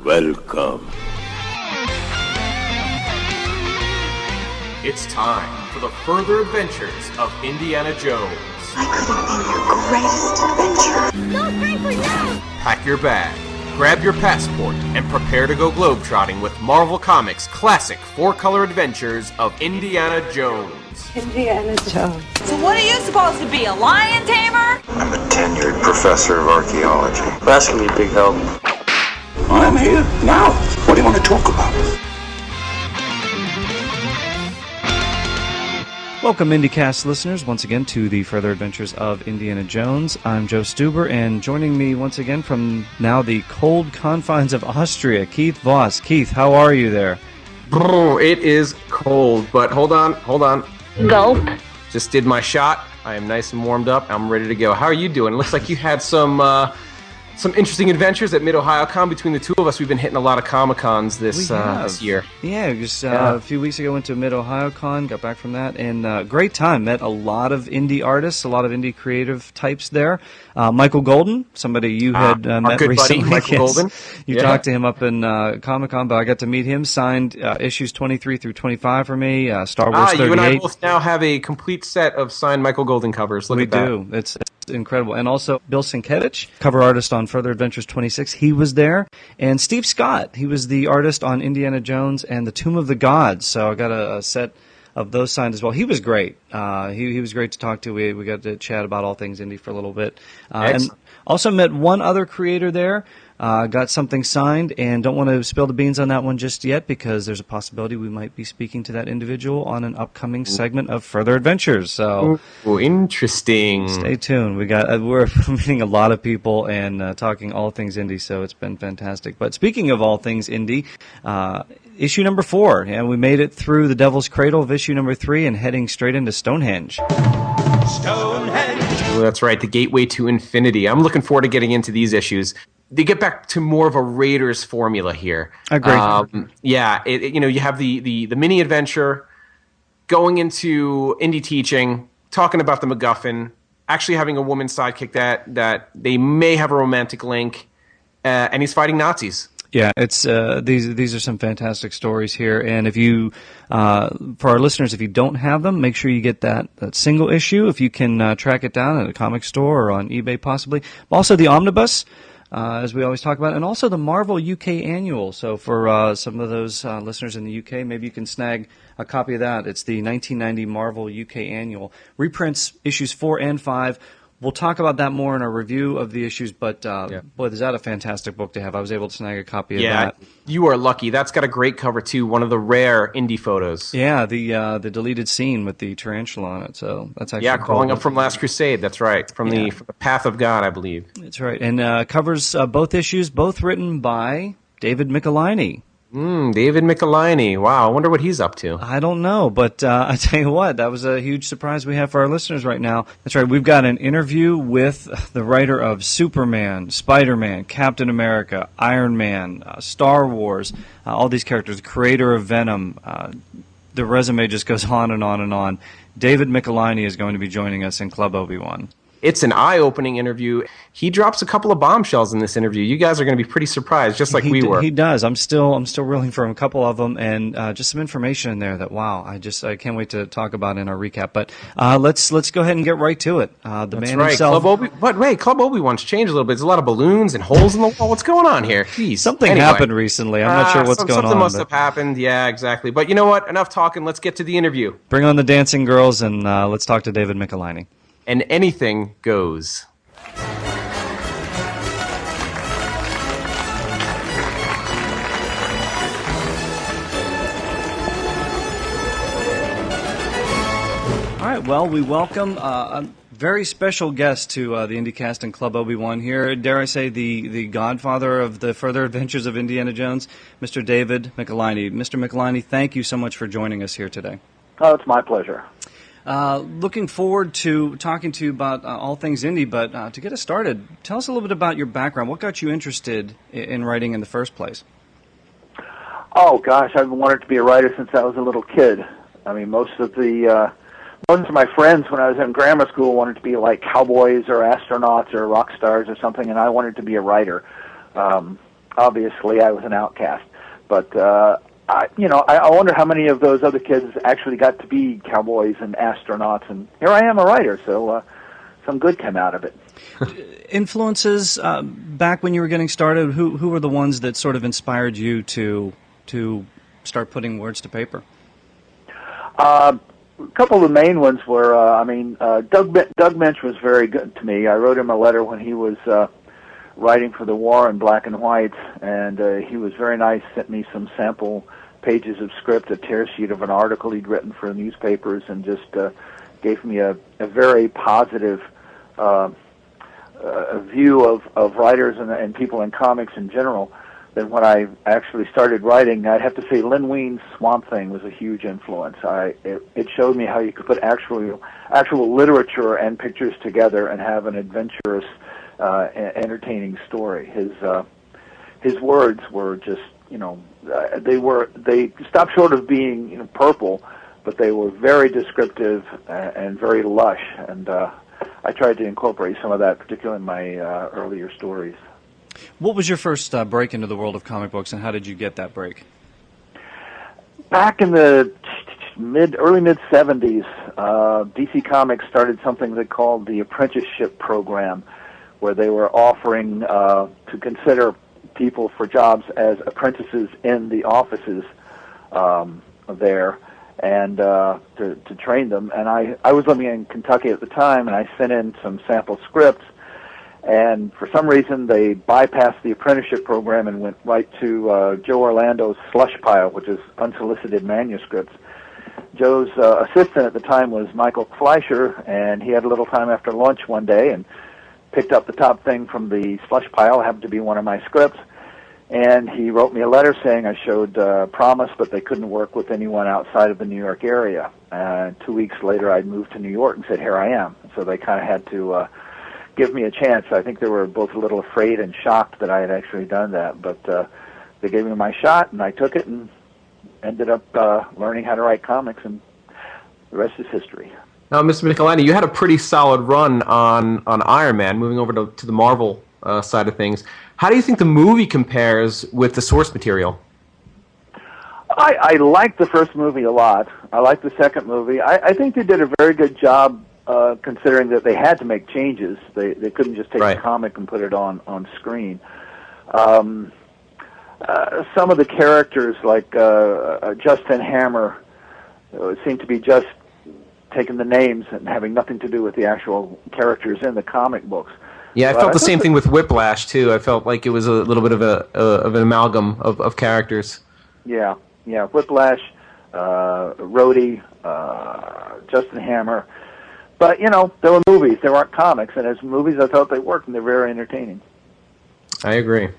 Welcome. It's time for the further adventures of Indiana Jones. I could have been your greatest adventure. No, Frankly, no! Pack your bag, grab your passport, and prepare to go globetrotting with Marvel Comics' classic four-color adventures of Indiana Jones. Indiana Jones. So what are you supposed to be, a lion tamer? I'm a tenured professor of archaeology. That's gonna be a big help. I'm here now. What do you want to talk about? Welcome, IndyCast listeners, once again to the further adventures of Indiana Jones. I'm Joe Stuber, and joining me once again from now the cold confines of Austria, Keith Voss. Keith, how are you there? Oh, it is cold, but hold on. Gulp. Just did my shot. I am nice and warmed up. I'm ready to go. How are you doing? It looks like you had some interesting adventures at Mid-Ohio-Con. Between the two of us, we've been hitting a lot of Comic-Cons this year. Yeah, just a few weeks ago went to Mid-Ohio-Con, got back from that, and great time. Met a lot of indie artists, a lot of indie creative types there. Michael Golden, somebody you had met good recently. Buddy, Michael Golden. You talked to him up in Comic-Con, but I got to meet him. Signed issues 23 through 25 for me, Star Wars 38. You and I both now have a complete set of signed Michael Golden covers. Look at that. We do. It's incredible. And also Bill Sienkiewicz, cover artist on Further Adventures 26, he was there. And Steve Scott, he was the artist on Indiana Jones and the Tomb of the Gods. So I got a set of those signed as well. He was great. He was great to talk to. We got to chat about all things indie for a little bit. And also met one other creator there. Got something signed, and don't want to spill the beans on that one just yet because there's a possibility we might be speaking to that individual on an upcoming segment of Further Adventures. So, interesting. Stay tuned. We're meeting a lot of people and talking all things indie, so it's been fantastic. But speaking of all things indie, issue number 4, and we made it through the Devil's Cradle of issue number 3 and heading straight into Stonehenge. Stonehenge. Well, that's right, the gateway to infinity. I'm looking forward to getting into these issues. They get back to more of a Raiders formula here. Agreed. You have the mini adventure, going into indie teaching, talking about the MacGuffin, actually having a woman sidekick that they may have a romantic link, and he's fighting Nazis. Yeah, it's these are some fantastic stories here, and if you, for our listeners, if you don't have them, make sure you get that single issue if you can track it down at a comic store or on eBay possibly. Also the omnibus. As we always talk about, and also the Marvel UK Annual. So for some of those listeners in the UK, maybe you can snag a copy of that. It's the 1990 Marvel UK Annual. Reprints issues 4 and 5. We'll talk about that more in our review of the issues, but boy, is that a fantastic book to have. I was able to snag a copy of that. Yeah, you are lucky. That's got a great cover, too, one of the rare indie photos. Yeah, the deleted scene with the tarantula on it, so that's actually crawling up from Last Crusade, that's right, from the Path of God, I believe. That's right, and covers both issues, both written by David Michelinie. David Michelinie. Wow, I wonder what he's up to. I don't know, but I tell you what, that was a huge surprise we have for our listeners right now. That's right, we've got an interview with the writer of Superman, Spider-Man, Captain America, Iron Man, Star Wars, all these characters, the creator of Venom. The resume just goes on and on and on. David Michelinie is going to be joining us in Club Obi-Wan. It's an eye-opening interview. He drops a couple of bombshells in this interview. You guys are going to be pretty surprised, just like we were. He does. I'm still reeling from a couple of them, and just some information in there that I can't wait to talk about in our recap. But let's go ahead and get right to it. That's man right. Himself. Club Obi-Wan's changed a little bit. There's a lot of balloons and holes in the wall. What's going on here? Jeez. Something happened recently. I'm not sure what's going on. Something must have happened. Yeah, exactly. But you know what? Enough talking. Let's get to the interview. Bring on the dancing girls, and let's talk to David Michelinie. And anything goes. All right, well, we welcome a very special guest to the IndyCast and Club Obi-Wan here. Dare I say the godfather of the further adventures of Indiana Jones, Mr. David Michelinie. Mr. Michelinie, thank you so much for joining us here today. Oh, it's my pleasure. Looking forward to talking to you about all things indie, but to get us started, tell us a little bit about your background. What got you interested in writing in the first place? Oh, gosh, I've wanted to be a writer since I was a little kid. I mean, most of my friends when I was in grammar school wanted to be like cowboys or astronauts or rock stars or something, and I wanted to be a writer. obviously I was an outcast. But I wonder how many of those other kids actually got to be cowboys and astronauts, and here I am, a writer, so some good came out of it. Influences back when you were getting started, who were the ones that sort of inspired you to start putting words to paper? A couple of the main ones were, Doug Mensch was very good to me. I wrote him a letter when he was writing for the War in black and white, and he was very nice, sent me some sample pages of script, a tear sheet of an article he'd written for newspapers, and just gave me a very positive view of writers and people in comics in general. Then when I actually started writing, I'd have to say Lin Wein's Swamp Thing was a huge influence. It showed me how you could put actual literature and pictures together and have an adventurous, entertaining story. His words were just, they stopped short of being purple, but they were very descriptive and very lush, and I tried to incorporate some of that, particularly in my earlier stories. What was your first break into the world of comic books, and how did you get that break? Back in the early mid-'70s, DC Comics started something they called the Apprenticeship Program, where they were offering to consider people for jobs as apprentices in the offices there, and to train them. And I was living in Kentucky at the time, and I sent in some sample scripts, and for some reason they bypassed the apprenticeship program and went right to Joe Orlando's slush pile, which is unsolicited manuscripts. Joe's assistant at the time was Michael Fleischer, and he had a little time after lunch one day and picked up the top thing from the slush pile. It happened to be one of my scripts, and he wrote me a letter saying I showed promise, but they couldn't work with anyone outside of the New York area. 2 weeks later, I'd moved to New York and said, here I am. So they kind of had to give me a chance. I think they were both a little afraid and shocked that I had actually done that, but they gave me my shot, and I took it and ended up learning how to write comics, and the rest is history. Now, Mr. Michelinie, you had a pretty solid run on Iron Man, moving over to the Marvel side of things. How do you think the movie compares with the source material? I liked the first movie a lot. I liked the second movie. I think they did a very good job considering that they had to make changes. They couldn't just take a comic and put it on screen. Some of the characters, like Justin Hammer, seemed to be just taking the names and having nothing to do with the actual characters in the comic books. Yeah, I felt the same thing with Whiplash too. I felt like it was a little bit of an amalgam of characters. Yeah, Whiplash, Rhodey, Justin Hammer. But, they were movies. They weren't comics. And as movies, I thought they worked, and they're very entertaining. I agree.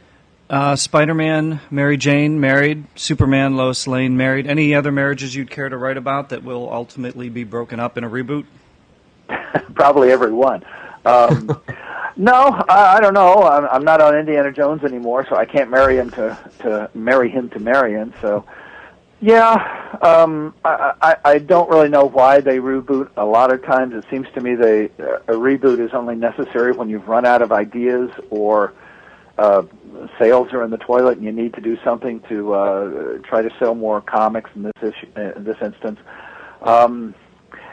Spider-Man, Mary Jane, married. Superman, Lois Lane, married. Any other marriages you'd care to write about that will ultimately be broken up in a reboot? Probably every one. No, I don't know. I'm not on Indiana Jones anymore, so I can't marry him to Marion. So, yeah, I don't really know why they reboot. A lot of times it seems to me a reboot is only necessary when you've run out of ideas or sales are in the toilet and you need to do something to try to sell more comics in this instance.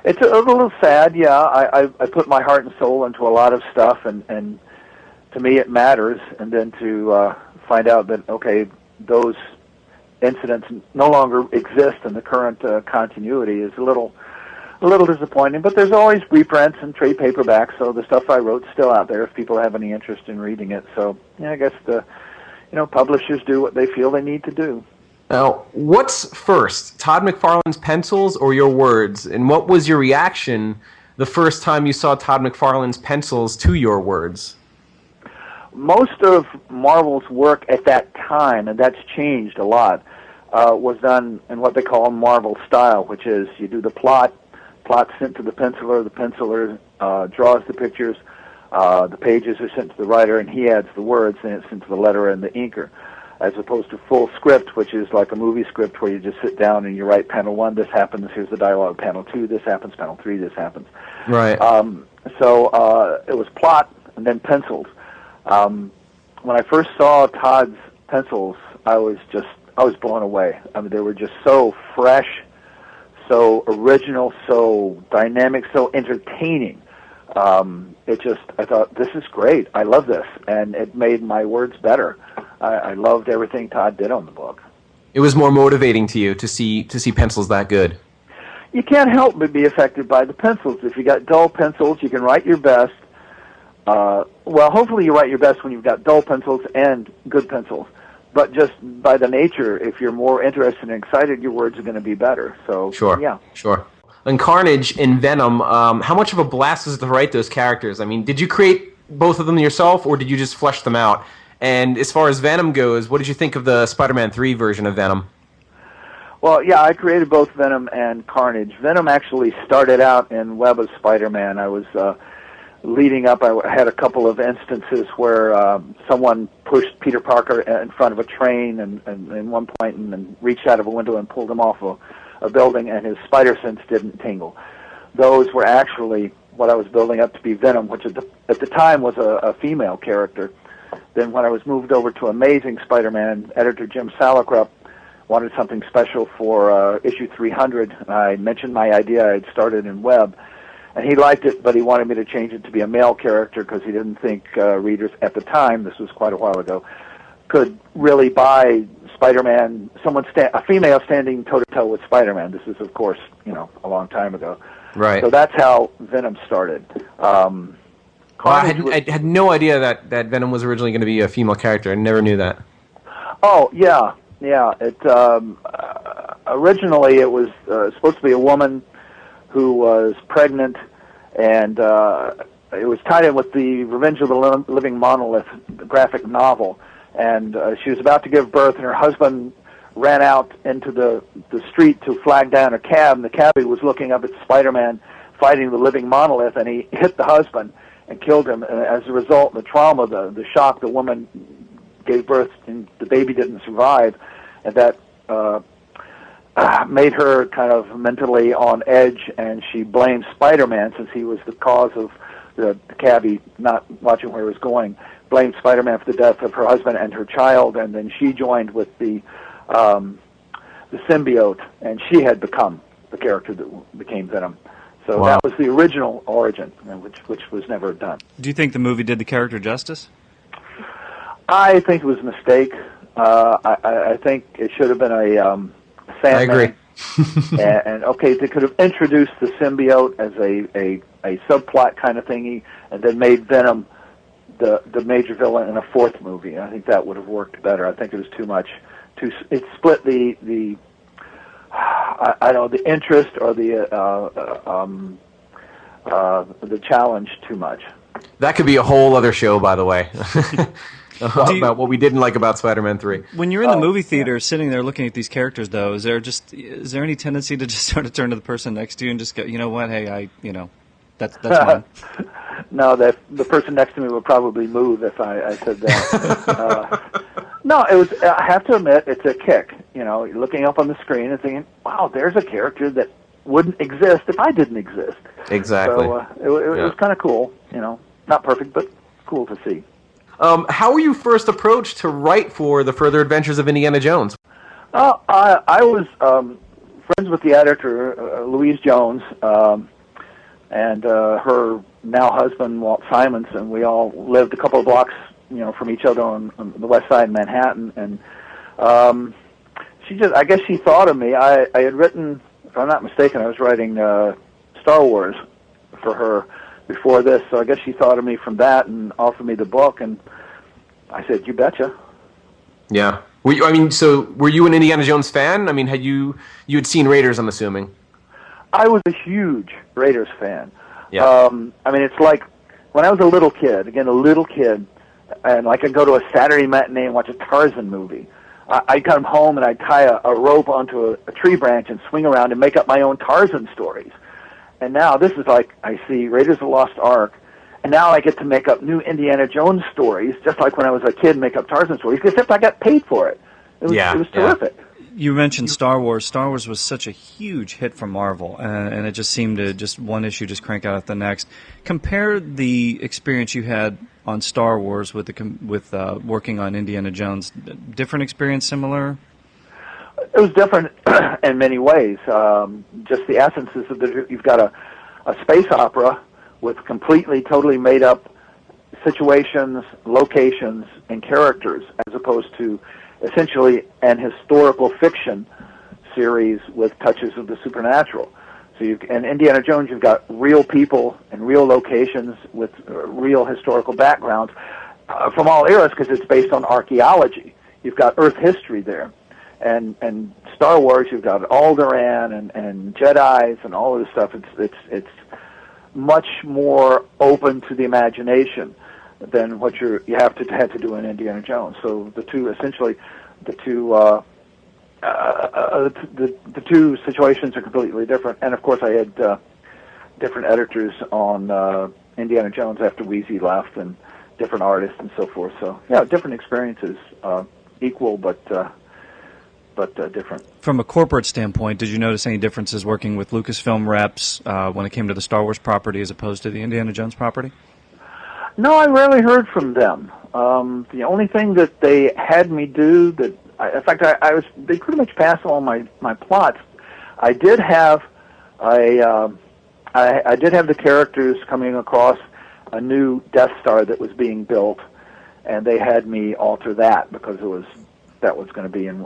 It's a little sad, yeah. I put my heart and soul into a lot of stuff, and to me it matters. And then to find out that, okay, those incidents no longer exist in the current continuity is a little disappointing. But there's always reprints and trade paperbacks, so the stuff I wrote is still out there if people have any interest in reading it. So, yeah, I guess publishers do what they feel they need to do. Now, what's first, Todd McFarlane's pencils or your words? And what was your reaction the first time you saw Todd McFarlane's pencils to your words? Most of Marvel's work at that time, and that's changed a lot, was done in what they call Marvel style, which is you do the plot sent to the penciler draws the pictures, the pages are sent to the writer, and he adds the words, and it's sent to the letterer and the inker, as opposed to full script, which is like a movie script where you just sit down and you write panel 1, this happens, here's the dialogue, panel 2, this happens, panel 3, this happens. Right. So it was plot and then penciled. When I first saw Todd's pencils, I was blown away. I mean, they were just so fresh, so original, so dynamic, so entertaining. I thought, this is great. I love this, and it made my words better. I loved everything Todd did on the book. It was more motivating to you to see pencils that good. You can't help but be affected by the pencils. If you got dull pencils, you can write your best. Well, hopefully you write your best when you've got dull pencils and good pencils. But just by the nature, if you're more interested and excited, your words are going to be better. So, sure, yeah. Sure. And Carnage and Venom, how much of a blast is it to write those characters? I mean, did you create both of them yourself, or did you just flesh them out? And as far as Venom goes, what did you think of the Spider-Man 3 version of Venom? Well, yeah, I created both Venom and Carnage. Venom actually started out in Web of Spider-Man. I was leading up, I had a couple of instances where someone pushed Peter Parker in front of a train and in one point and reached out of a window and pulled him off a building, and his spider sense didn't tingle. Those were actually what I was building up to be Venom, which at the time was a female character. Then when I was moved over to Amazing Spider-Man, editor Jim Salicrup wanted something special for issue 300. I mentioned my idea I had started in Web, and he liked it, but he wanted me to change it to be a male character because he didn't think readers at the time, this was quite a while ago, could really buy Spider-Man, a female standing toe-to-toe with Spider-Man. This is, of course, a long time ago. Right. So that's how Venom started. I had no idea that Venom was originally going to be a female character. I never knew that. Oh, yeah. It originally it was supposed to be a woman who was pregnant, and it was tied in with the Revenge of the Living Monolith graphic novel. And she was about to give birth, and her husband ran out into the street to flag down a cab, and the cabbie was looking up at Spider-Man fighting the living monolith, and he hit the husband and killed him. And as a result, the trauma, the shock, the woman gave birth, and the baby didn't survive, and that made her kind of mentally on edge, and she blamed Spider-Man since he was the cause of the cabbie not watching where he was going. Blamed Spider-Man for the death of her husband and her child, and then she joined with the symbiote, and she had become the character that became Venom. So wow. That was the original origin, which was never done. Do you think the movie did the character justice? I think it was a mistake. I think it should have been a Sandman. I agree. and okay, they could have introduced the symbiote as a subplot kind of thingy, and then made Venom the major villain in a fourth movie. I think that would have worked better. I think it was too much. It split the interest or the challenge too much. That could be a whole other show, by the way, about what we didn't like about Spider-Man 3. When you're in the movie theater, sitting there looking at these characters, though, is there any tendency to just sort of turn to the person next to you and just go, you know what, hey, that's mine? No, the person next to me would probably move if I said that. No, it was. I have to admit, it's a kick. You're looking up on the screen and thinking, "Wow, there's a character that wouldn't exist if I didn't exist." Exactly. So it was kind of cool. Not perfect, but cool to see. How were you first approached to write for the further adventures of Indiana Jones? I was friends with the editor, Louise Jones, and her now husband, Walt Simons, and we all lived a couple of blocks, from each other on the west side of Manhattan. And I guess she thought of me. I had written, if I'm not mistaken, I was writing Star Wars for her before this, so I guess she thought of me from that and offered me the book, and I said, you betcha. Yeah. So were you an Indiana Jones fan? I mean, you had seen Raiders, I'm assuming. I was a huge Raiders fan. Yeah. It's like when I was a little kid, and I could go to a Saturday matinee and watch a Tarzan movie. I'd come home and I'd tie a rope onto a tree branch and swing around and make up my own Tarzan stories. And now this is like I see Raiders of the Lost Ark, and now I get to make up new Indiana Jones stories, just like when I was a kid, make up Tarzan stories, except I got paid for it. It was terrific. You mentioned Star Wars. Star Wars was such a huge hit for Marvel, and it just seemed to one issue just crank out at the next. Compare the experience you had on Star Wars with working on Indiana Jones. Different experience, similar? It was different in many ways. Just the essence is that you've got a space opera with completely, totally made up situations, locations, and characters, as opposed to essentially an historical fiction series with touches of the supernatural. So in Indiana Jones, you've got real people and real locations with real historical backgrounds from all eras, because it's based on archaeology. You've got Earth history there. And Star Wars, you've got Alderaan and Jedis and all of this stuff. It's much more open to the imagination than what you had to do in Indiana Jones. So the two situations are completely different. And of course, I had different editors on Indiana Jones after Weezy left, and different artists and so forth. So yeah, different experiences, equal but different. From a corporate standpoint, did you notice any differences working with Lucasfilm reps when it came to the Star Wars property as opposed to the Indiana Jones property? No, I rarely heard from them. The only thing that they had me do in fact, they pretty much passed all my plots. I did have I did have the characters coming across a new Death Star that was being built, and they had me alter that because that was going to be in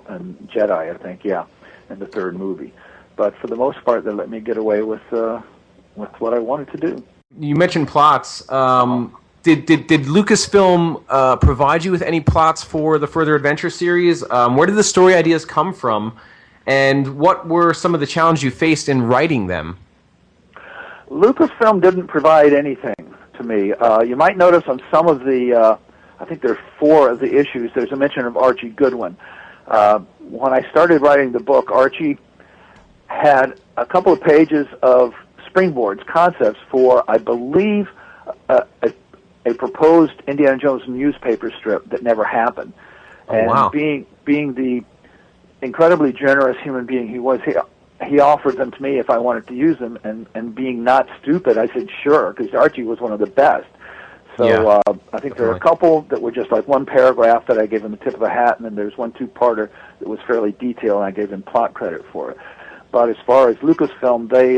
Jedi, I think, in the third movie. But for the most part, they let me get away with what I wanted to do. You mentioned plots. Did Lucasfilm provide you with any plots for the Further Adventure series? Where did the story ideas come from, and what were some of the challenges you faced in writing them? Lucasfilm didn't provide anything to me. You might notice on some of the, I think there are 4 of the issues, there's a mention of Archie Goodwin. When I started writing the book, Archie had a couple of pages of springboards, concepts for, I believe, a proposed Indiana Jones newspaper strip that never happened. And wow. being the incredibly generous human being he was, he offered them to me if I wanted to use them, and being not stupid, I said sure, because Archie was one of the best. So I think there were a couple that were just like one paragraph that I gave him the tip of the hat, and then there's one 2-parter that was fairly detailed, and I gave him plot credit for it. But as far as Lucasfilm, they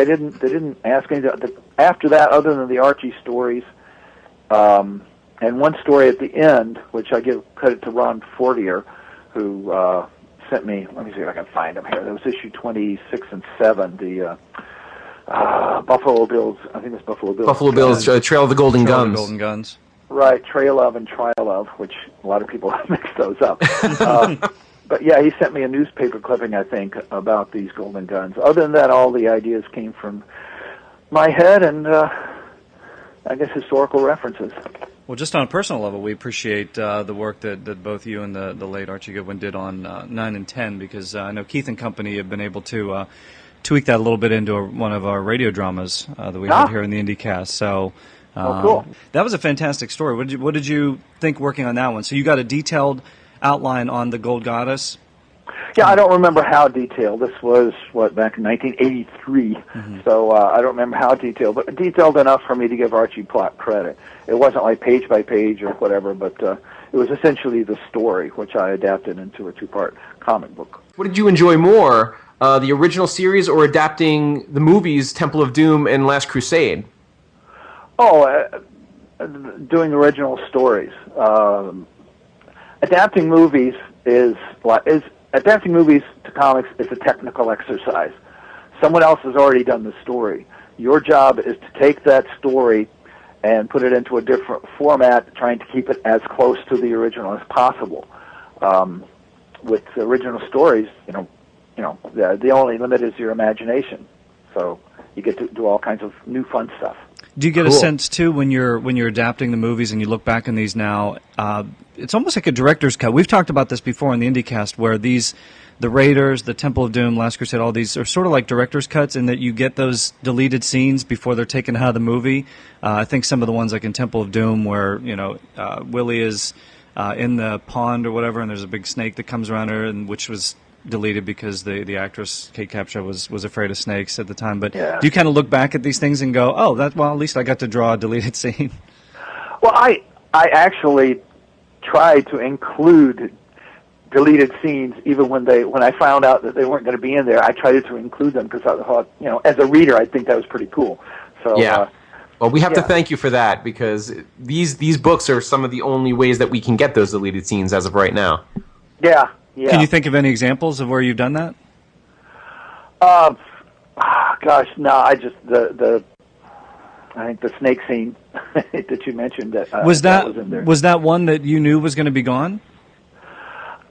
didn't ask anything. After that, other than the Archie stories, and one story at the end, which I give credit to Ron Fortier, who sent me. Let me see if I can find them here. That was issue 26 and 7. The Buffalo Bills. I think it's Buffalo Bills. Buffalo Bills, Trail of the Golden Guns. Of the Golden Guns. Right, Trail of and Trial of, which a lot of people mix those up. But yeah, he sent me a newspaper clipping, I think, about these Golden Guns. Other than that, all the ideas came from my head and, I guess, historical references. Well, just on a personal level, we appreciate the work that both you and the late Archie Goodwin did on 9 and 10, because I know Keith and company have been able to tweak that a little bit into one of our radio dramas that we have here in the IndyCast. So cool. That was a fantastic story. What did you think working on that one? So you got a detailed outline on the Gold Goddess? Yeah, I don't remember how detailed. This was, back in 1983, so I don't remember how detailed, but detailed enough for me to give Archie plot credit. It wasn't like page by page or whatever, but it was essentially the story, which I adapted into a 2-part comic book. What did you enjoy more, the original series or adapting the movies Temple of Doom and Last Crusade? Doing original stories. Adapting movies Adapting movies to comics is a technical exercise. Someone else has already done the story. Your job is to take that story and put it into a different format, trying to keep it as close to the original as possible. With the original stories, the only limit is your imagination. So you get to do all kinds of new fun stuff. Do you get a sense too when you're adapting the movies and you look back on these now? It's almost like a director's cut. We've talked about this before in the IndyCast, where the Raiders, the Temple of Doom, Last Crusade, all these are sort of like director's cuts in that you get those deleted scenes before they're taken out of the movie. I think some of the ones like in Temple of Doom, where Willie is in the pond or whatever, and there's a big snake that comes around her, and which was deleted because the actress Kate Capshaw was afraid of snakes at the time. But do you kind of look back at these things and go, at least I got to draw a deleted scene? Well, I actually tried to include deleted scenes even when I found out that they weren't going to be in there. I tried to include them because I thought, as a reader, I think that was pretty cool. So yeah. Well, we have to thank you for that, because these books are some of the only ways that we can get those deleted scenes as of right now. Yeah. Can you think of any examples of where you've done that? Gosh, no. I just I think the snake scene that you mentioned was in there. Was that one that you knew was going to be gone?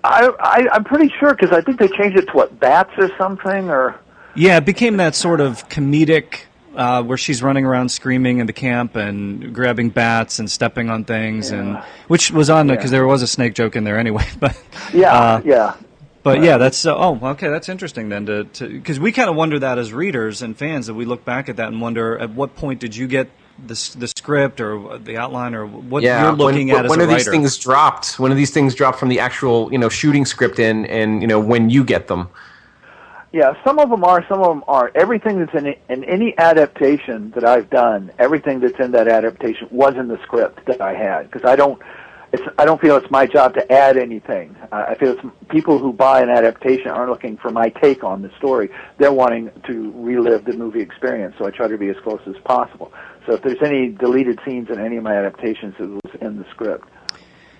I'm pretty sure, because I think they changed it to bats or something, or yeah, it became that sort of comedic where she's running around screaming in the camp and grabbing bats and stepping on things, and which was on because there was a snake joke in there anyway. But But yeah, that's okay. That's interesting then, because we kind of wonder that as readers and fans, that we look back at that and wonder at what point did you get the script or the outline or what you're looking at as a writer. When are these things dropped? When are these things dropped from the actual shooting script and when you get them? Yeah, some of them are, some of them aren't. Everything that's in any adaptation that I've done, everything that's in that adaptation was in the script that I had, because I don't feel it's my job to add anything. I feel it's people who buy an adaptation aren't looking for my take on the story. They're wanting to relive the movie experience, so I try to be as close as possible. So if there's any deleted scenes in any of my adaptations, it was in the script.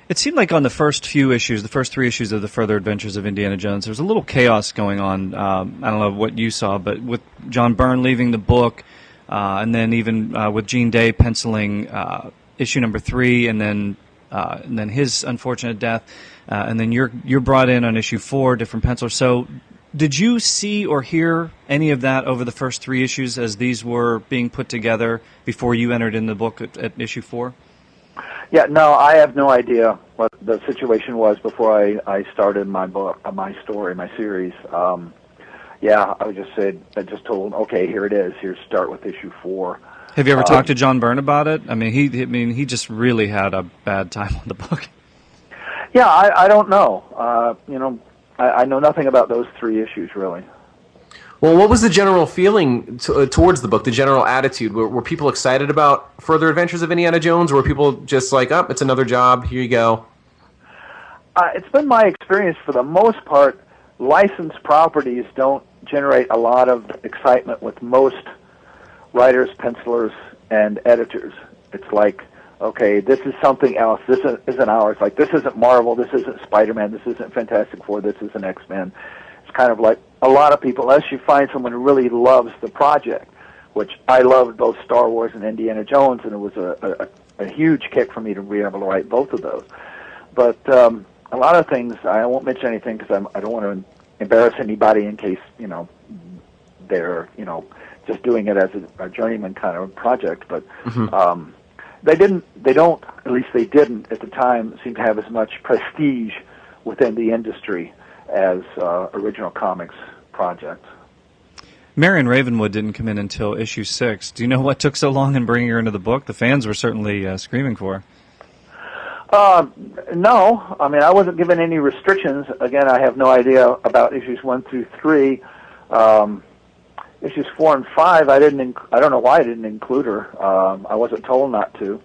It seemed like on the first few issues, the first 3 issues of the Further Adventures of Indiana Jones, there was a little chaos going on. I don't know what you saw, but with John Byrne leaving the book, and then even with Gene Day penciling issue number 3, and then his unfortunate death, and then you're brought in on issue 4, different pencilers. So, did you see or hear any of that over the first 3 issues as these were being put together before you entered in the book at issue 4? Yeah, no, I have no idea what the situation was before I started my book, my story, my series. I just told them, okay, here it is. Here, start with issue 4. Have you ever talked to John Byrne about it? I mean, he just really had a bad time on the book. Yeah, I don't know. I know nothing about those 3 issues, really. Well, what was the general feeling towards the book, the general attitude? Were people excited about Further Adventures of Indiana Jones, or were people just like, oh, it's another job, here you go? It's been my experience, for the most part, licensed properties don't generate a lot of excitement with most writers, pencilers, and editors. It's like, okay, this is something else. This isn't ours. Like, this isn't Marvel. This isn't Spider-Man. This isn't Fantastic Four. This isn't X-Men. It's kind of like a lot of people, unless you find someone who really loves the project, which I loved both Star Wars and Indiana Jones, and it was a huge kick for me to be able to write both of those. But a lot of things, I won't mention anything because I don't want to embarrass anybody in case, they're, just doing it as a journeyman kind of project, but they didn't at least they didn't at the time seem to have as much prestige within the industry as original comics projects. Marion Ravenwood didn't come in until issue 6. Do you know what took so long in bringing her into the book? The fans were certainly screaming for her. No, I mean, I wasn't given any restrictions. Again, I have no idea about issues 1 through 3. Issues 4 and 5, I don't know why I didn't include her. I wasn't told not to.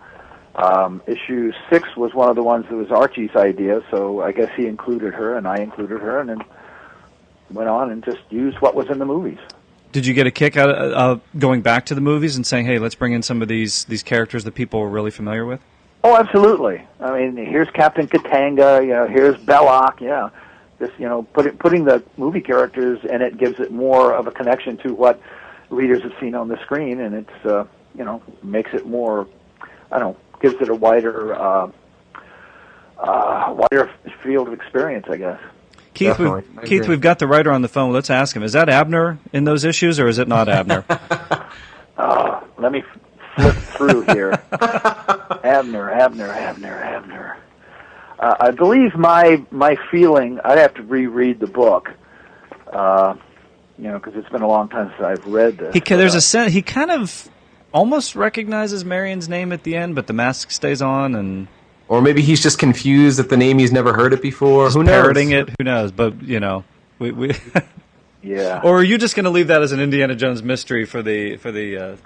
Issue 6 was one of the ones that was Archie's idea, so I guess he included her, and I included her, and then went on and just used what was in the movies. Did you get a kick out of going back to the movies and saying, hey, let's bring in some of these characters that people were really familiar with? Oh, absolutely. I mean, here's Captain Katanga, here's Belloc, yeah. Just, putting the movie characters in it gives it more of a connection to what readers have seen on the screen, and it's, makes it more, gives it a wider field of experience, I guess. Keith, we've got the writer on the phone. Let's ask him. Is that Abner in those issues, or is it not Abner? Let me flip through here. Abner. I believe my feeling, I'd have to reread the book, because it's been a long time since I've read this. There's a sense, he kind of almost recognizes Marion's name at the end, but the mask stays on, or maybe he's just confused at the name, he's never heard it before. Who knows? Parroting it, who knows? But, we yeah. Or are you just going to leave that as an Indiana Jones mystery for the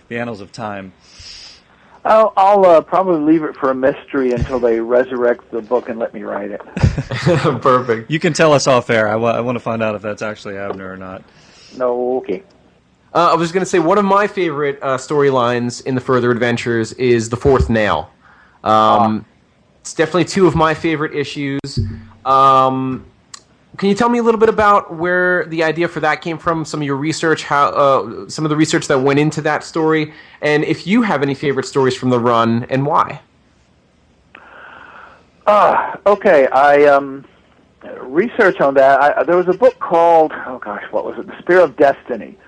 annals of time? I'll probably leave it for a mystery until they resurrect the book and let me write it. Perfect. You can tell us off air. I want to find out if that's actually Abner or not. No, okay. I was going to say one of my favorite storylines in the Further Adventures is the Fourth Nail. It's definitely two of my favorite issues. Can you tell me a little bit about where the idea for that came from, some of your research, how some of the research that went into that story, and if you have any favorite stories from the run and why? Okay, I research on that. There was a book called, what was it? The Spear of Destiny,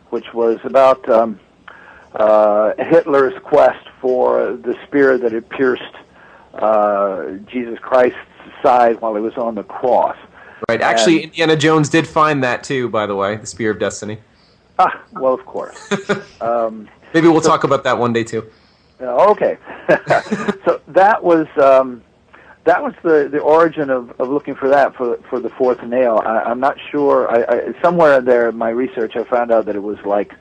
which was about Hitler's quest for the spear that had pierced Jesus Christ's side while he was on the cross. Right. Actually, Indiana Jones did find that too, by the way, the Spear of Destiny. Well, of course. Maybe we'll talk about that one day too. Okay. So that was the origin of looking for that for the Fourth Nail. I'm not sure. I somewhere in there in my research I found out that it was like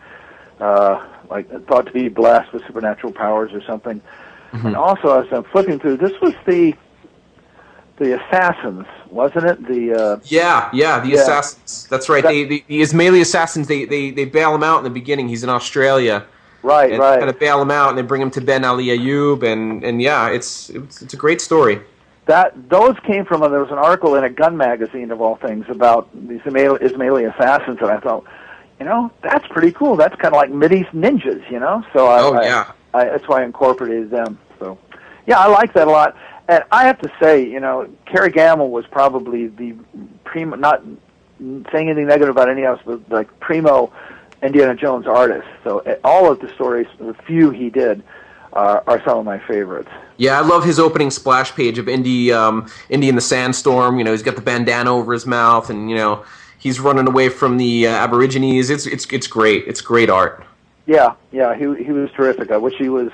thought to be blessed with supernatural powers or something. Mm-hmm. And also, as I'm flipping through, this was the assassins, wasn't it? The assassins. That's right. The Ismaili assassins. They bail him out in the beginning. He's in Australia. Right. Kind of bail him out, and they bring him to Ben Ali Ayoub, and yeah, it's a great story. Those came from there was an article in a gun magazine of all things about these Ismaili assassins, and I thought, that's pretty cool. That's kind of like Mideast ninjas, So that's why I incorporated them. So yeah, I like that a lot. And I have to say, Kerry Gamble was probably the primo, not saying anything negative about any else, but like primo Indiana Jones artist. So all of the stories, the few he did, are some of my favorites. Yeah, I love his opening splash page of Indy in the sandstorm. He's got the bandana over his mouth, and he's running away from the Aborigines. It's great. It's great art. Yeah, he was terrific. I wish he was.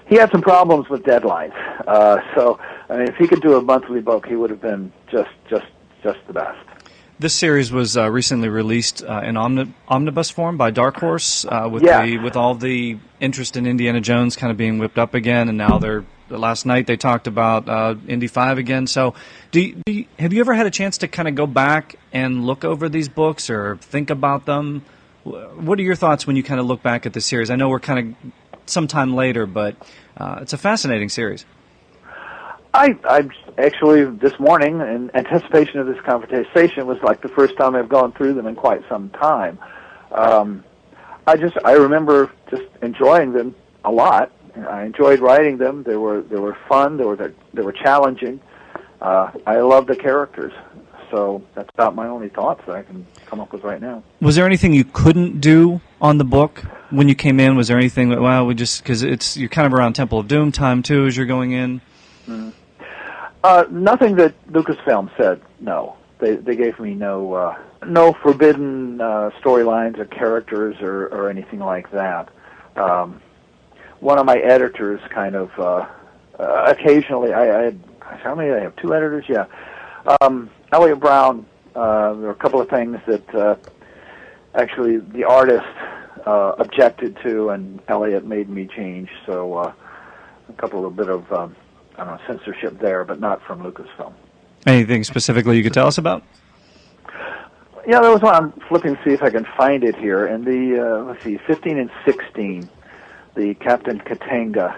He had some problems with deadlines. So I mean, if he could do a monthly book, he would have been just the best. This series was recently released in omnibus form by Dark Horse, with all the interest in Indiana Jones kind of being whipped up again, and now last night they talked about Indy 5 again. So have you ever had a chance to kind of go back and look over these books or think about them? What are your thoughts when you kind of look back at the series? I know we're kind of sometime later, but it's a fascinating series. I actually this morning, in anticipation of this conversation, was like the first time I've gone through them in quite some time. I remember just enjoying them a lot. I enjoyed writing them. They were fun. They were challenging. I love the characters. So that's about my only thoughts that I can come up with right now. Was there anything you couldn't do on the book when you came in? Was there anything that, because you're kind of around Temple of Doom time too as you're going in? Mm-hmm. Nothing that Lucasfilm said, no. They gave me no forbidden storylines or characters or anything like that. One of my editors kind of, occasionally, I had, how many did I have? 2 editors? Yeah. Elliot Brown, there were a couple of things that actually the artist objected to, and Elliot made me change. So a bit of censorship there, but not from Lucasfilm. Anything specifically you could tell us about? Yeah, there was one. I'm flipping to see if I can find it here. In the 15 and 16, the Captain Katanga.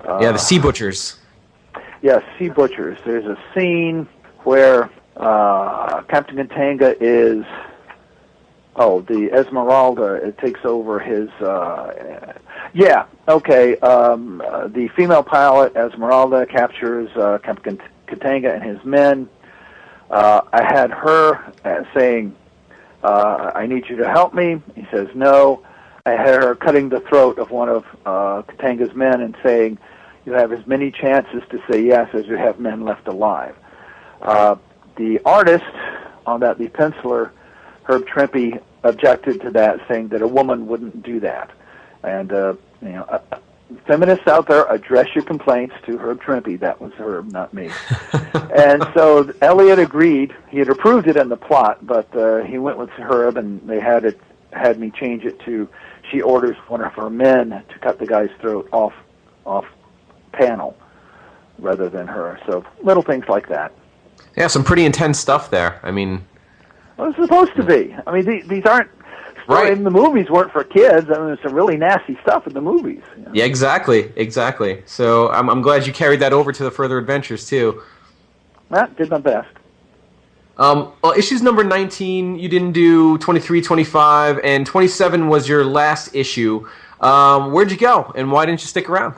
The Sea Butchers. Yeah, Sea Butchers. There's a scene where Captain Katanga is, the Esmeralda, it takes over his, the female pilot, Esmeralda, captures Captain Katanga and his men. I had her saying, I need you to help me. He says no. I had her cutting the throat of one of Katanga's men and saying, you have as many chances to say yes as you have men left alive. The artist on that, the penciler, Herb Trimpe, objected to that, saying that a woman wouldn't do that. And, feminists out there, address your complaints to Herb Trimpe. That was Herb, not me. And so Elliot agreed. He had approved it in the plot, but he went with Herb, and they had me change it to, she orders one of her men to cut the guy's throat off off panel rather than her. So little things like that. Yeah, some pretty intense stuff there. I mean, well, it's supposed to be. I mean, these aren't. Right. In the movies weren't for kids. I mean, there's some really nasty stuff in the movies. You know? Yeah, exactly. So I'm glad you carried that over to the further adventures too. Did my best. Well, issues number 19, you didn't do 23, 25, and 27 was your last issue. Where'd you go, and why didn't you stick around?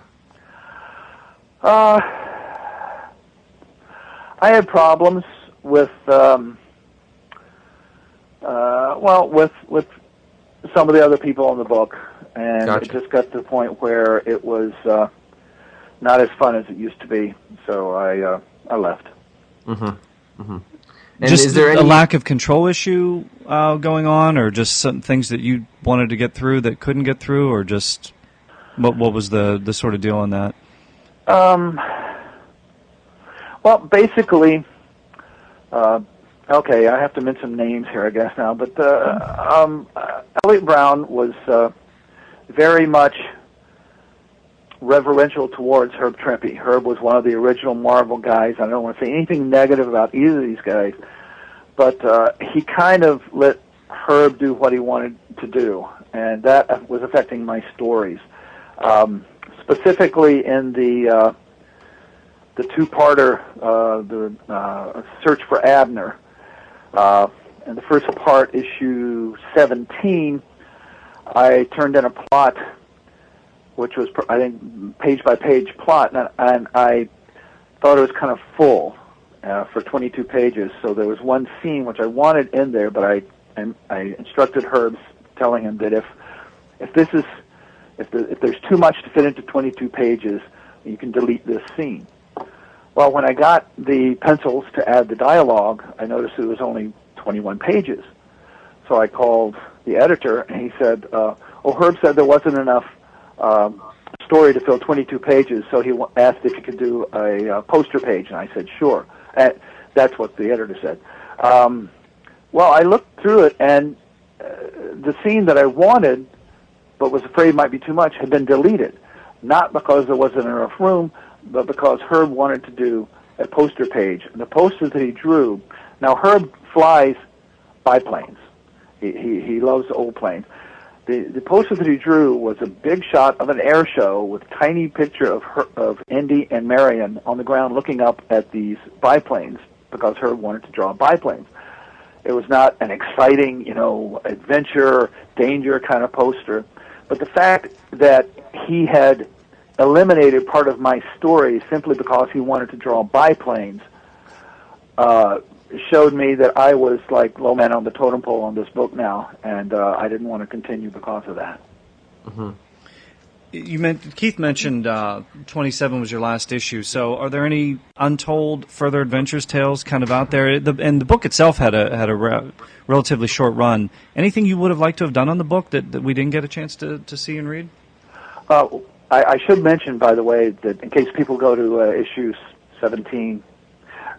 I had problems with, with some of the other people in the book, and Gotcha. It just got to the point where it was not as fun as it used to be. So I left. And Just is there a any lack of control issue going on, or just some things that you wanted to get through that couldn't get through, or just what was the sort of deal on that? Well, basically, okay, I have to mention names here, I guess now, but Elliot Brown was very much reverential towards Herb Trimpe. Herb was one of the original Marvel guys. I don't want to say anything negative about either of these guys, but he kind of let Herb do what he wanted to do, and that was affecting my stories. Specifically in the two-parter, the Search for Abner, and the first part, issue 17, I turned in a plot which was, I think, page-by-page plot, and I thought it was kind of full for 22 pages. So there was one scene which I wanted in there, but I instructed Herb, telling him that if there's too much to fit into 22 pages, you can delete this scene. Well, when I got the pencils to add the dialogue, I noticed it was only 21 pages. So I called the editor, and he said, Herb said there wasn't enough story to fill 22 pages, so he asked if he could do a poster page, and I said, sure. That's what the editor said. Well, I looked through it, and the scene that I wanted, but was afraid might be too much, had been deleted. Not because there wasn't enough room, but because Herb wanted to do a poster page. And the poster that he drew, now Herb flies biplanes. He loves old planes. The poster that he drew was a big shot of an air show with a tiny picture of Indy and Marion on the ground looking up at these biplanes because Herb wanted to draw biplanes. It was not an exciting, adventure, danger kind of poster. But the fact that he had eliminated part of my story simply because he wanted to draw biplanes showed me that I was like low man on the totem pole on this book now, and I didn't want to continue because of that. Mm-hmm. Keith mentioned 27 was your last issue. So, are there any untold further adventures tales kind of out there? And the book itself had a relatively short run. Anything you would have liked to have done on the book that we didn't get a chance to see and read? I should mention, by the way, that in case people go to issue 17.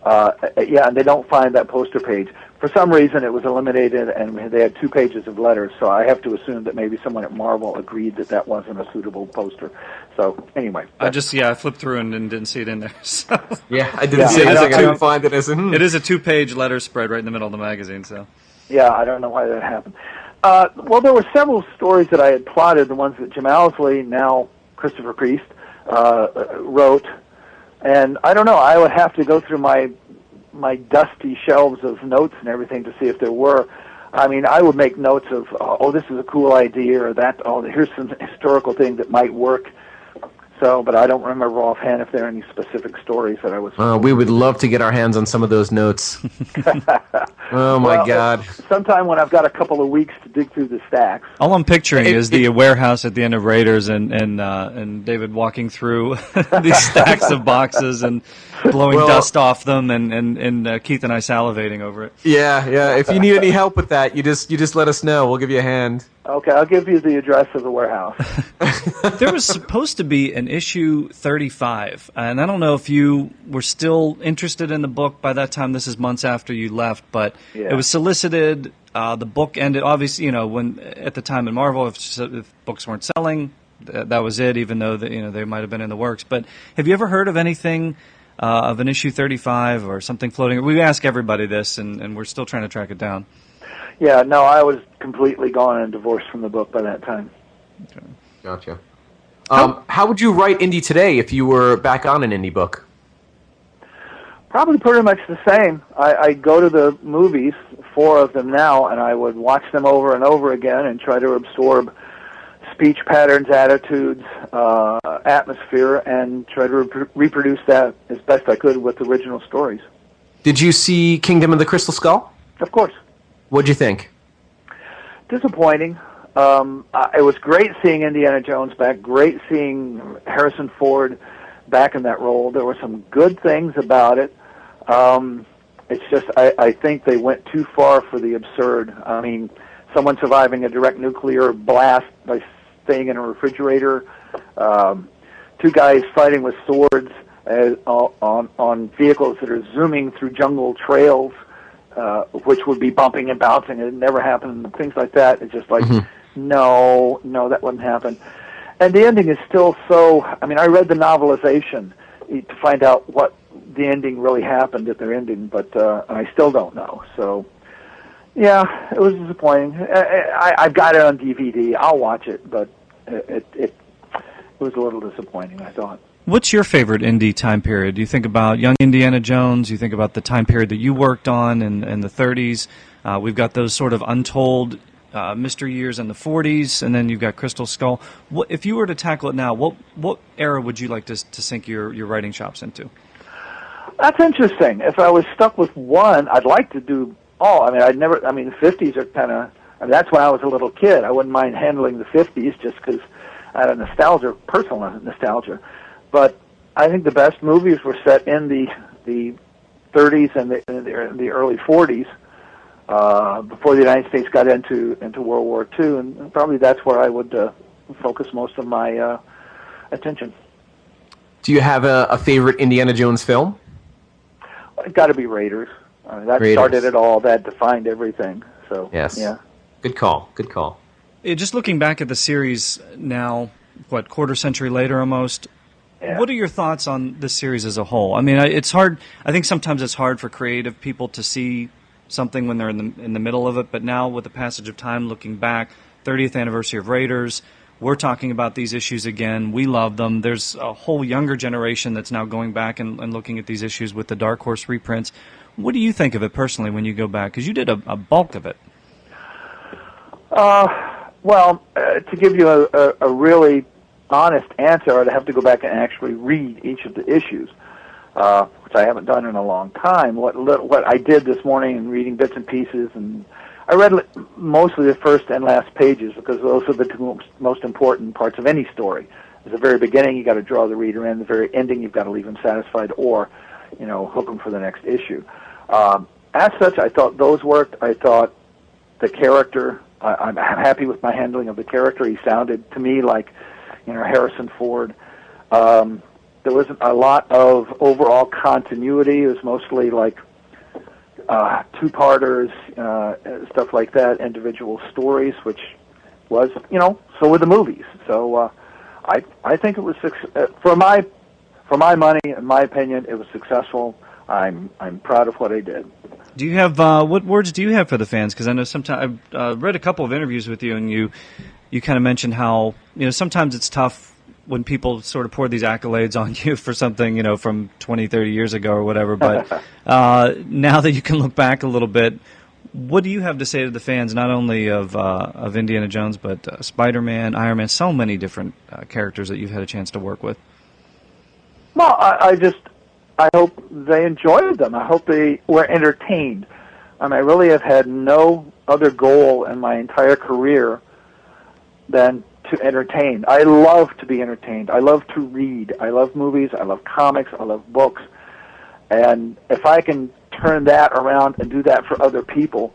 And they don't find that poster page. For some reason, it was eliminated, and they had 2 pages of letters, so I have to assume that maybe someone at Marvel agreed that wasn't a suitable poster. So, anyway. I flipped through and didn't see it in there. So. Yeah, I didn't see anything. I didn't find it as It is a 2-page letter spread right in the middle of the magazine, so. Yeah, I don't know why that happened. Well, there were several stories that I had plotted, the ones that Jim Owsley, now Christopher Priest, wrote. And I don't know, I would have to go through my dusty shelves of notes and everything to see if there were. I mean, I would make notes of, this is a cool idea, or that, here's some historical thing that might work. So, but I don't remember offhand if there are any specific stories that I was... we would love to get our hands on some of those notes. Oh, my God. Sometime when I've got a couple of weeks to dig through the stacks. All I'm picturing is the warehouse at the end of Raiders and David walking through these stacks of boxes and blowing dust off them and Keith and I salivating over it. Yeah. If you need any help with that, you just let us know. We'll give you a hand. Okay, I'll give you the address of the warehouse. There was supposed to be an issue 35, and I don't know if you were still interested in the book by that time. This is months after you left, but it was solicited. The book ended, obviously, when at the time in Marvel, if books weren't selling, that was it, even though they might have been in the works. But have you ever heard of anything of an issue 35 or something floating? We ask everybody this, and we're still trying to track it down. Yeah, no, I was completely gone and divorced from the book by that time. Okay. Gotcha. How would you write Indy today if you were back on an Indy book? Probably pretty much the same. I go to the movies, 4 of them now, and I would watch them over and over again and try to absorb speech patterns, attitudes, atmosphere, and try to reproduce that as best I could with original stories. Did you see Kingdom of the Crystal Skull? Of course. What'd you think? Disappointing. It was great seeing Indiana Jones back, great seeing Harrison Ford back in that role. There were some good things about it. It's just, I think they went too far for the absurd. I mean, someone surviving a direct nuclear blast by staying in a refrigerator, 2 guys fighting with swords on vehicles that are zooming through jungle trails, which would be bumping and bouncing. It never happened. Things like that. It's just like, no, that wouldn't happen. And the ending is still so... I mean, I read the novelization to find out what the ending really happened at their ending, but I still don't know. So, yeah, it was disappointing. I've got it on DVD. I'll watch it, but it was a little disappointing, I thought. What's your favorite Indy time period? Do you think about young Indiana Jones? You think about the time period that you worked on in the 30s? We've got those sort of untold mystery years in the 40s, and then you've got Crystal Skull. If you were to tackle it now, what era would you like to sink your writing chops into? That's interesting. If I was stuck with one, I'd like to do all. I mean, the 50s are kind of... I mean, that's when I was a little kid. I wouldn't mind handling the 50s just because I had a personal nostalgia. But I think the best movies were set in the 30s and the early 40s, before the United States got into World War II, and probably that's where I would focus most of my attention. Do you have a favorite Indiana Jones film? It's got to be Raiders. That Raiders. Started it all. That defined everything. So yes, yeah. Good call. Just looking back at the series now, quarter century later almost. Yeah. What are your thoughts on this series as a whole? I mean, it's hard. I think sometimes it's hard for creative people to see something when they're in the middle of it. But now, with the passage of time, looking back, 30th anniversary of Raiders, we're talking about these issues again. We love them. There's a whole younger generation that's now going back and looking at these issues with the Dark Horse reprints. What do you think of it personally when you go back? Because you did a bulk of it. Well, to give you a really honest answer, I'd have to go back and actually read each of the issues, which I haven't done in a long time. What I did this morning in reading bits and pieces, and I read mostly the first and last pages because those are the 2 most important parts of any story. At the very beginning, you got to draw the reader in. The very ending, you've got to leave them satisfied or, hook them for the next issue. As such, I thought those worked. I thought the character, I'm happy with my handling of the character. He sounded to me like, Harrison Ford. There wasn't a lot of overall continuity. It was mostly like 2-parters, stuff like that, individual stories, which was, so were the movies. So I think it was for my money, in my opinion, it was successful. I'm proud of what I did. Do you have what words do you have for the fans? Because I know sometimes I've read a couple of interviews with you, and you kind of mentioned how sometimes it's tough when people sort of pour these accolades on you for something from 20, 30 years ago or whatever. But now that you can look back a little bit, what do you have to say to the fans, not only of Indiana Jones, but Spider-Man, Iron Man, so many different characters that you've had a chance to work with? Well, I hope they enjoyed them. I hope they were entertained. I really have had no other goal in my entire career than to entertain. I love to be entertained. I love to read. I love movies. I love comics. I love books. And if I can turn that around and do that for other people,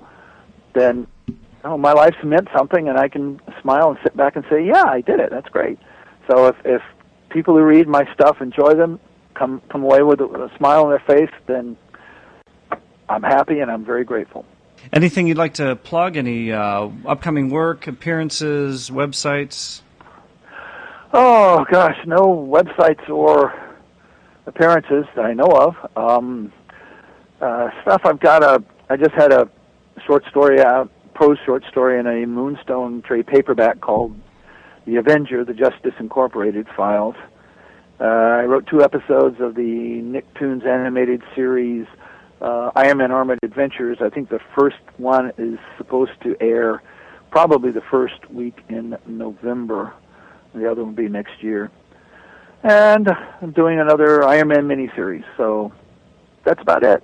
then my life's meant something, and I can smile and sit back and say, yeah, I did it. That's great. So if people who read my stuff enjoy them, come away with a smile on their face, then I'm happy and I'm very grateful. Anything you'd like to plug? Any upcoming work, appearances, websites? Oh gosh, no websites or appearances that I know of. Stuff I've got. I just had a short story out, prose short story in a Moonstone trade paperback called "The Avenger: The Justice Incorporated Files." I wrote 2 episodes of the Nicktoons animated series Iron Man Armored Adventures. I think the first one is supposed to air probably the first week in November. The other one will be next year. And I'm doing another Iron Man miniseries, so that's about it.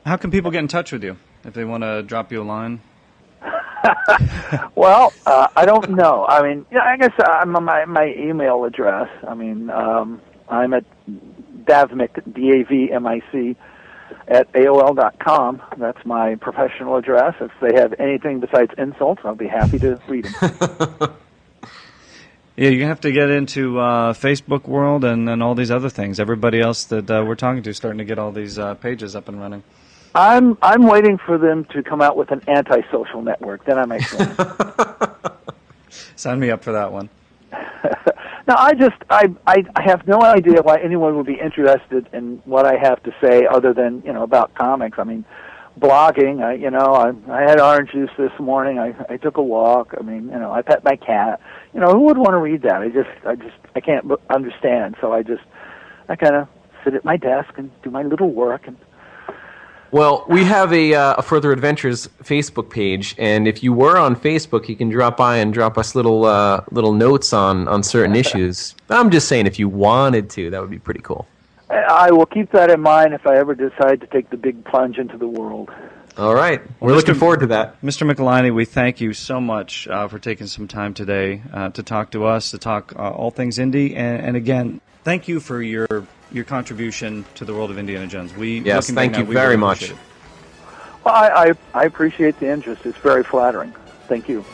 How can people get in touch with you if they want to drop you a line? Well, I don't know. I mean, yeah, I guess my email address. I mean, I'm at Davmic, DAVMIC, at AOL.com. That's my professional address. If they have anything besides insults, I'll be happy to read them. Yeah, you have to get into Facebook world and all these other things. Everybody else that we're talking to is starting to get all these pages up and running. I'm waiting for them to come out with an anti-social network. Then I might join. Sign me up for that one. No, I have no idea why anyone would be interested in what I have to say other than, about comics. I mean, blogging, I had orange juice this morning. I took a walk. I mean, I pet my cat. Who would want to read that? I can't understand. So I kind of sit at my desk and do my little work. And Well, we have a Further Adventures Facebook page, and if you were on Facebook, you can drop by and drop us little notes on certain issues. I'm just saying, if you wanted to, that would be pretty cool. I will keep that in mind if I ever decide to take the big plunge into the world. All right. We're looking forward to that. Mr. Michelinie, we thank you so much for taking some time today to talk to us, to talk all things indie. And again, thank you for your contribution to the world of Indiana Jones. Yes, thank you very much. Well, I appreciate the interest. It's very flattering. Thank you.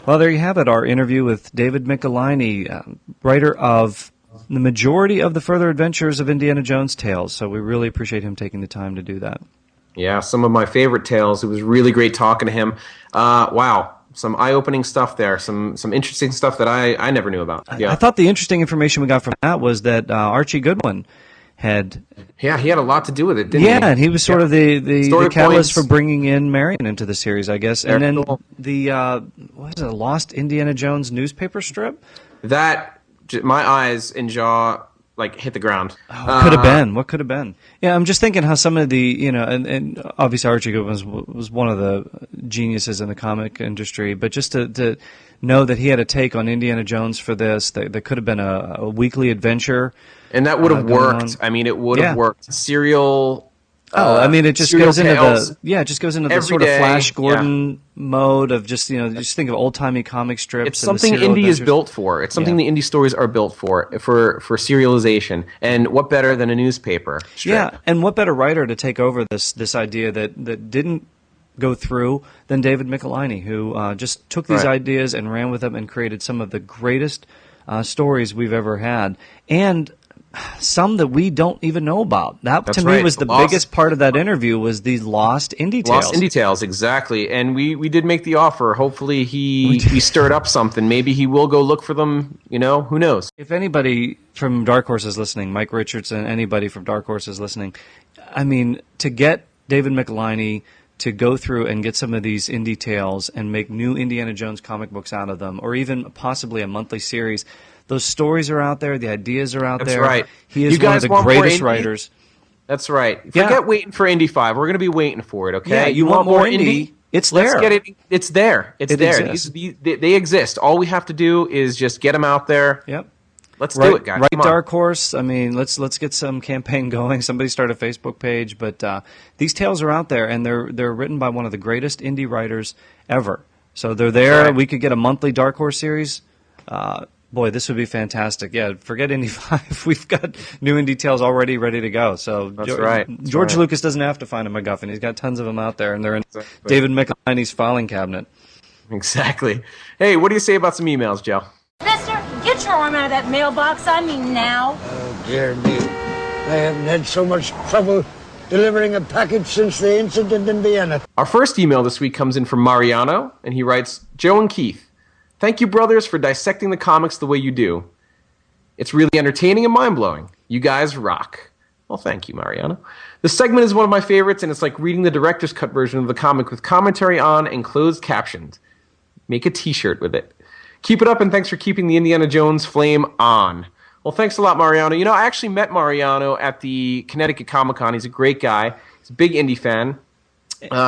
Well, there you have it, our interview with David Michelinie, writer of the majority of the Further Adventures of Indiana Jones tales. So we really appreciate him taking the time to do that. Yeah, some of my favorite tales. It was really great talking to him. Wow. Some eye-opening stuff there, some interesting stuff that I never knew about. Yeah. I thought the interesting information we got from that was that Archie Goodwin had... Yeah, he had a lot to do with it, didn't he? Yeah, and he was sort of the catalyst points. for bringing in Marion into the series, I guess. And then cool. the, what is it, Lost Indiana Jones newspaper strip? That, my eyes and jaw... hit the ground. Oh, could have been. What could have been? Yeah, I'm just thinking how some of the, and obviously Archie Goodwin was one of the geniuses in the comic industry, but just to know that he had a take on Indiana Jones for this, that could have been a weekly adventure. And that would have worked. On. I mean, it would have worked. Serial... it just goes into the sort of day, Flash Gordon mode of just think of old-timey comic strips. It's something indie is built for. It's something the indie stories are built for serialization. And what better than a newspaper strip? Yeah, and what better writer to take over this idea that didn't go through than David Michelinie, who just took these ideas and ran with them and created some of the greatest stories we've ever had. And some that we don't even know about. That, to me, was the biggest part of that interview, was these lost indie tales. Lost indie tales, exactly. And we did make the offer. Hopefully he stirred up something. Maybe he will go look for them. Who knows? If anybody from Dark Horse is listening, Mike Richardson, anybody from Dark Horse is listening, I mean, to get David Michelinie to go through and get some of these indie tales and make new Indiana Jones comic books out of them, or even possibly a monthly series. Those stories are out there. The ideas are out there. That's right. He is one of the greatest writers. That's right. Forget waiting for Indy 5. We're going to be waiting for it, okay? Yeah, you want more Indy? It's there. Let's get it. It's there. It's there. Exists. They exist. All we have to do is just get them out there. Yep. Let's do it, guys. Right, Dark Horse. I mean, let's get some campaign going. Somebody start a Facebook page. But these tales are out there, and they're written by one of the greatest indie writers ever. So they're there. Right. We could get a monthly Dark Horse series. Boy, this would be fantastic. Yeah, forget Indy 5. We've got new indie tales already ready to go. So George Lucas doesn't have to find a MacGuffin. He's got tons of them out there, and they're in David Michelinie's filing cabinet. Exactly. Hey, what do you say about some emails, Joe? Mister, get your arm out of that mailbox. I mean now. Oh, dear me. I haven't had so much trouble delivering a package since the incident in Vienna. Our first email this week comes in from Mariano, and he writes, Joe and Keith, Thank you, brothers, for dissecting the comics the way you do. It's really entertaining and mind-blowing. You guys rock. Well, thank you, Mariano. The segment is one of my favorites, and it's like reading the director's cut version of the comic with commentary on and closed captions. Make a t-shirt with it. Keep it up, and thanks for keeping the Indiana Jones flame on. Well, thanks a lot, Mariano. You know, I actually met Mariano at the Connecticut Comic-Con. He's a great guy. He's a big indie fan.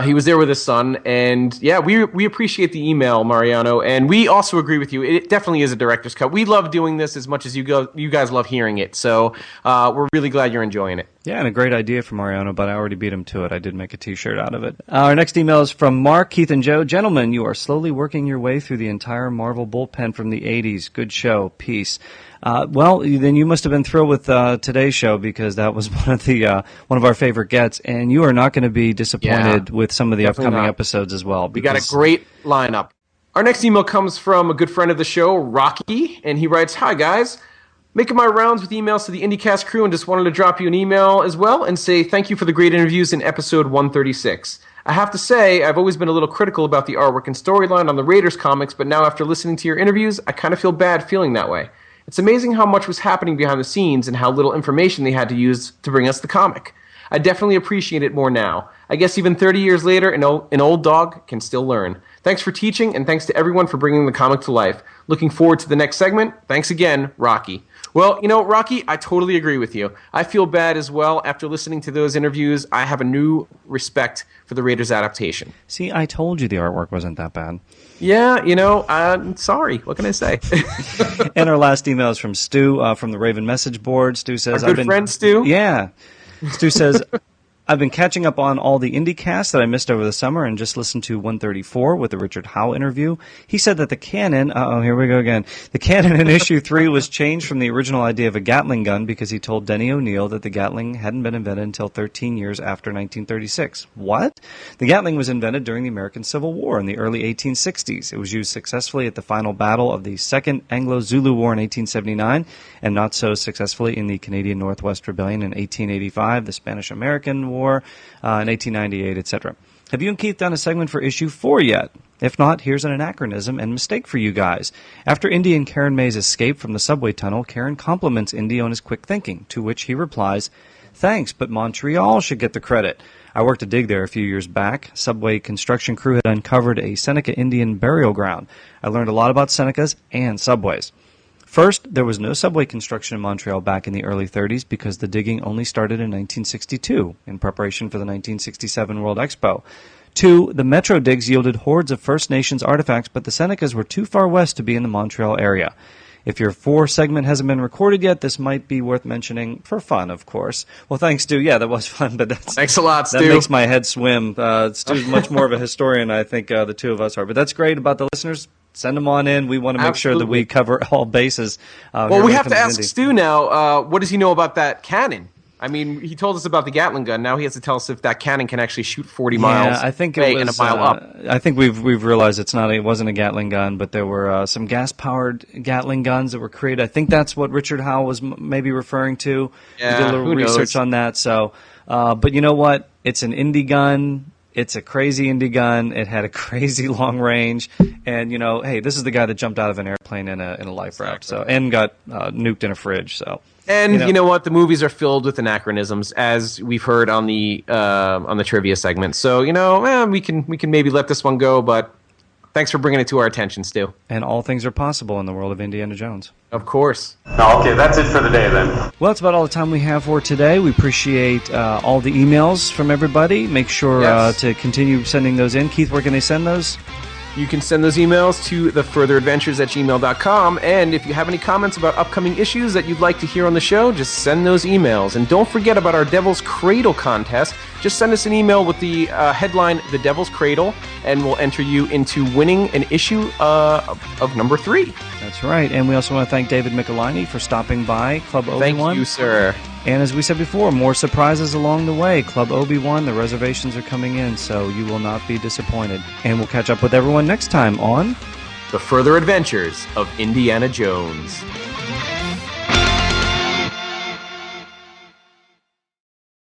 He was there with his son, and yeah, we appreciate the email, Mariano, and we also agree with you. It definitely is a director's cut. We love doing this as much as you guys love hearing it, so we're really glad you're enjoying it. Yeah, and a great idea from Mariano, but I already beat him to it. I did make a t-shirt out of it. Our next email is from Mark, Keith, and Joe. Gentlemen, you are slowly working your way through the entire Marvel bullpen from the 80s. Good show. Peace. Well, then you must have been thrilled with today's show because that was one of our favorite gets, and you are not going to be disappointed with some of the upcoming episodes as well. We got a great lineup. Our next email comes from a good friend of the show, Rocky, and he writes, "Hi guys, making my rounds with emails to the IndyCast crew, and just wanted to drop you an email as well and say thank you for the great interviews in episode 136. I have to say, I've always been a little critical about the artwork and storyline on the Raiders comics, but now after listening to your interviews, I kind of feel bad feeling that way. It's amazing how much was happening behind the scenes and how little information they had to use to bring us the comic. I definitely appreciate it more now. I guess even 30 years later, an old dog can still learn. Thanks for teaching, and thanks to everyone for bringing the comic to life. Looking forward to the next segment. Thanks again, Rocky." Well, you know, Rocky, I totally agree with you. I feel bad as well. After listening to those interviews, I have a new respect for the Raiders adaptation. See, I told you the artwork wasn't that bad. Yeah, you know, sorry. What can I say? And our last email is from Stu from the Raven message board. Stu says, our good friend Stu? Yeah. Stu says, I've been catching up on all the IndyCasts that I missed over the summer and just listened to 134 with the Richard Howe interview. He said that the canon, here we go again. The canon in issue 3 was changed from the original idea of a Gatling gun because he told Denny O'Neil that the Gatling hadn't been invented until 13 years after 1936. What? The Gatling was invented during the American Civil War in the early 1860s. It was used successfully at the final battle of the Second Anglo-Zulu War in 1879 and not so successfully in the Canadian Northwest Rebellion in 1885, the Spanish-American War in 1898, etc. Have you and Keith done a segment for issue 4 yet? If not, here's an anachronism and mistake for you guys. After Indy and Karen May's escape from the subway tunnel, Karen compliments Indy on his quick thinking, to which he replies, "Thanks, but Montreal should get the credit. I worked a dig there a few years back. Subway construction crew had uncovered a Seneca Indian burial ground. I learned a lot about Senecas and subways. First, there was no subway construction in Montreal back in the early 30s because the digging only started in 1962 in preparation for the 1967 World Expo. 2, the Metro digs yielded hordes of First Nations artifacts, but the Senecas were too far west to be in the Montreal area. If your 4 segment hasn't been recorded yet, this might be worth mentioning for fun, of course." Well, thanks, Stu. Yeah, that was fun, but thanks a lot, Stu. That makes my head swim. Stu's much more of a historian, I think, the two of us are. But that's great about the listeners. Send them on in. We want to make sure that we cover all bases. Well, we have to ask Stu now, what does he know about that cannon? I mean, he told us about the Gatling gun. Now he has to tell us if that cannon can actually shoot 40 miles I think away it was, and a mile up. I think we've realized it wasn't a Gatling gun, but there were some gas-powered Gatling guns that were created. I think that's what Richard Howe was maybe referring to. Yeah, we did a little research on that. So, but you know what? It's an Indy gun. It's a crazy Indy gun. It had a crazy long range, and you know, hey, this is the guy that jumped out of an airplane in a life raft, so and got nuked in a fridge. So, and you know what? The movies are filled with anachronisms, as we've heard on the trivia segment. So you know, we can maybe let this one go, but thanks for bringing it to our attention, Stu. And all things are possible in the world of Indiana Jones. Of course. Okay, that's it for the day then. Well, that's about all the time we have for today. We appreciate all the emails from everybody. Make sure to continue sending those in. Keith, where can they send those? You can send those emails to thefurtheradventures@gmail.com. And if you have any comments about upcoming issues that you'd like to hear on the show, just send those emails. And don't forget about our Devil's Cradle contest. Just send us an email with the headline, The Devil's Cradle, and we'll enter you into winning an issue of number 3. That's right. And we also want to thank David Michelinie for stopping by Club Obi-Wan. Thank you, sir. And as we said before, more surprises along the way. Club Obi-Wan, the reservations are coming in, so you will not be disappointed. And we'll catch up with everyone next time on The Further Adventures of Indiana Jones.